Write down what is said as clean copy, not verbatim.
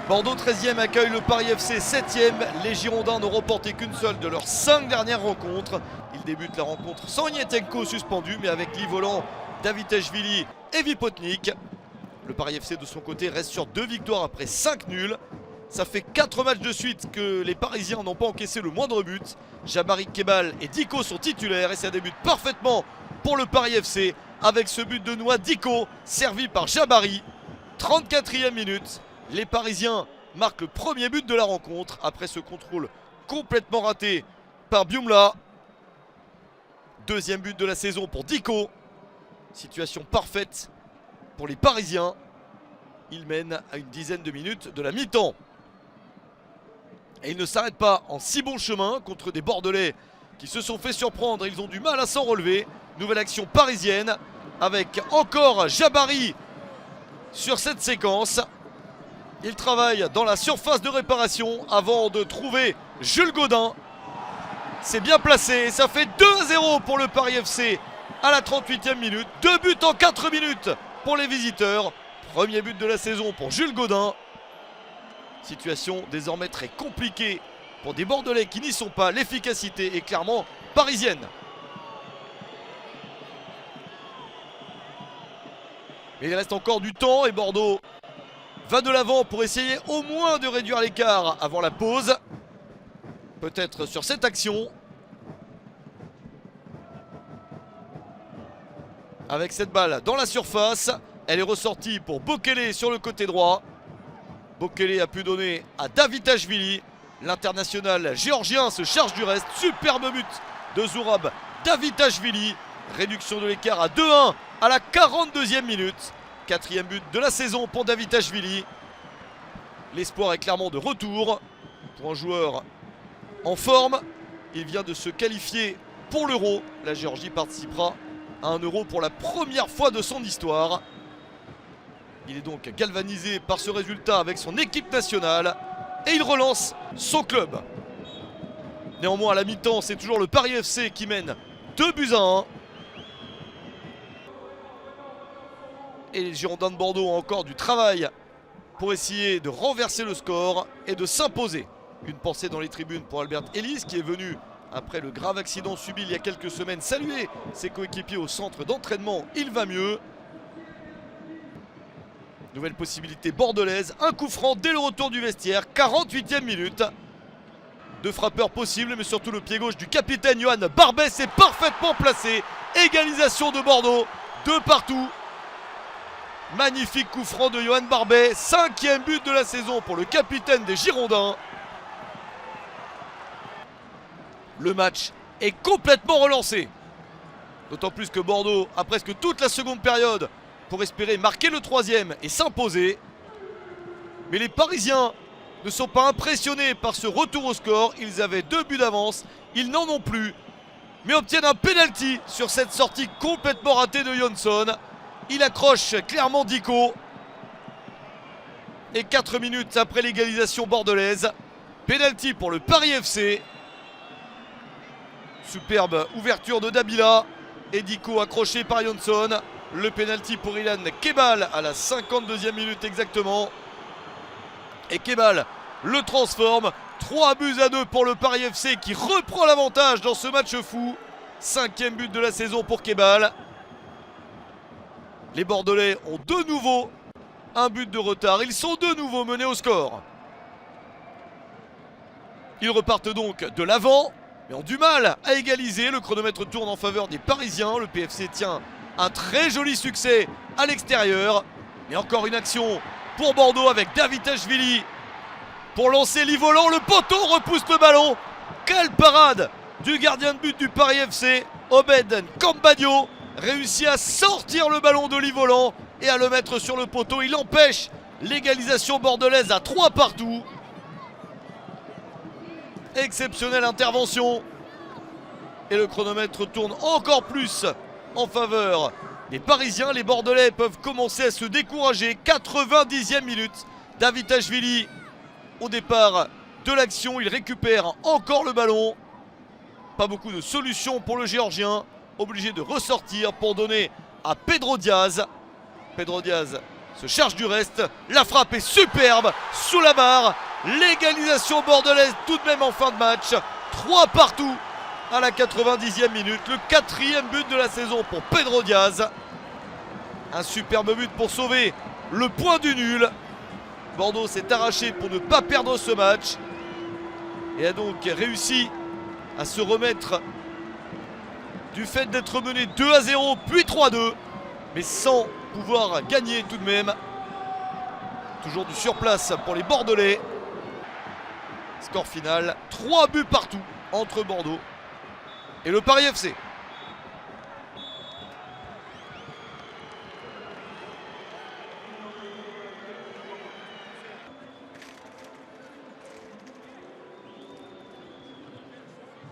Bordeaux 13e accueille le Paris FC 7e. Les Girondins n'ont remporté qu'une seule de leurs 5 dernières rencontres. Ils débutent la rencontre sans Nietenko suspendu, mais avec Livolan, Davitashvili et Vipotnik. Le Paris FC de son côté reste sur 2 victoires après 5 nuls. Ça fait 4 matchs de suite que les Parisiens n'ont pas encaissé le moindre but. Jabari Kebal et Diko sont titulaires et ça débute parfaitement pour le Paris FC avec ce but de Noah Diko servi par Jabari. 34e minute, les Parisiens marquent le premier but de la rencontre après ce contrôle complètement raté par Biumla. Deuxième but de la saison pour Diko. Situation parfaite pour les Parisiens. Ils mènent à une dizaine de minutes de la mi-temps. Et ils ne s'arrêtent pas en si bon chemin contre des Bordelais qui se sont fait surprendre. Ils ont du mal à s'en relever. Nouvelle action parisienne avec encore Jabari sur cette séquence. Il travaille dans la surface de réparation avant de trouver Jules Gaudin. C'est bien placé et ça fait 2-0 pour le Paris FC à la 38e minute. 2 buts en 4 minutes pour les visiteurs. Premier but de la saison pour Jules Gaudin. Situation désormais très compliquée pour des Bordelais qui n'y sont pas. L'efficacité est clairement parisienne. Mais il reste encore du temps et Bordeaux va de l'avant pour essayer au moins de réduire l'écart avant la pause. Peut-être sur cette action. Avec cette balle dans la surface. Elle est ressortie pour Bokele sur le côté droit. Bokele a pu donner à Davitashvili. L'international géorgien se charge du reste. Superbe but de Zourab Davitashvili. Réduction de l'écart à 2-1 à la 42e minute. 4e but de la saison pour Davitashvili. L'espoir est clairement de retour pour un joueur en forme. Il vient de se qualifier pour l'Euro. La Géorgie participera à un Euro pour la première fois de son histoire. Il est donc galvanisé par ce résultat avec son équipe nationale. Et il relance son club. Néanmoins à la mi-temps c'est toujours le Paris FC qui mène 2-1. Et les Girondins de Bordeaux ont encore du travail pour essayer de renverser le score et de s'imposer. Une pensée dans les tribunes pour Albert Ellis qui est venu après le grave accident subi il y a quelques semaines saluer ses coéquipiers au centre d'entraînement. Il va mieux. Nouvelle possibilité bordelaise, un coup franc dès le retour du vestiaire, 48e minute. Deux frappeurs possibles, mais surtout le pied gauche du capitaine Yohan Barbet, c'est parfaitement placé. Égalisation de Bordeaux, 2 partout. Magnifique coup franc de Yohan Barbet, 5e but de la saison pour le capitaine des Girondins. Le match est complètement relancé. D'autant plus que Bordeaux a presque toute la seconde période pour espérer marquer le 3e et s'imposer. Mais les Parisiens ne sont pas impressionnés par ce retour au score. Ils avaient 2 buts d'avance, ils n'en ont plus. Mais obtiennent un penalty sur cette sortie complètement ratée de Johnson. Il accroche clairement Diko. Et 4 minutes après l'égalisation bordelaise, penalty pour le Paris FC. Superbe ouverture de Dabila. Et Diko accroché par Johnson. Le penalty pour Ilan Kebal à la 52e minute exactement. Et Kebal le transforme. 3-2 pour le Paris FC qui reprend l'avantage dans ce match fou. 5e but de la saison pour Kebal. Les Bordelais ont de nouveau un but de retard. Ils sont de nouveau menés au score. Ils repartent donc de l'avant, mais ont du mal à égaliser. Le chronomètre tourne en faveur des Parisiens. Le PFC tient un très joli succès à l'extérieur. Mais encore une action pour Bordeaux avec Davitashvili pour lancer Livolan. Le poteau repousse le ballon. Quelle parade du gardien de but du Paris FC. Obed Kambadio réussit à sortir le ballon de Livolan et à le mettre sur le poteau. Il empêche l'égalisation bordelaise à 3 partout. Exceptionnelle intervention. Et le chronomètre tourne encore plus en faveur des Parisiens. Les Bordelais peuvent commencer à se décourager. 90e minute. Davitashvili au départ de l'action. Il récupère encore le ballon. Pas beaucoup de solutions pour le Géorgien. Obligé de ressortir pour donner à Pedro Diaz. Pedro Diaz se charge du reste. La frappe est superbe sous la barre. L'égalisation bordelaise tout de même en fin de match. 3 partout à la 90e minute. Le 4e but de la saison pour Pedro Diaz. Un superbe but pour sauver le point du nul. Bordeaux s'est arraché pour ne pas perdre ce match et a donc réussi à se remettre du fait d'être mené 2-0 puis 3-2, mais sans pouvoir gagner tout de même. Toujours du surplace pour les Bordelais. Score final, 3 buts partout entre Bordeaux et le Paris FC.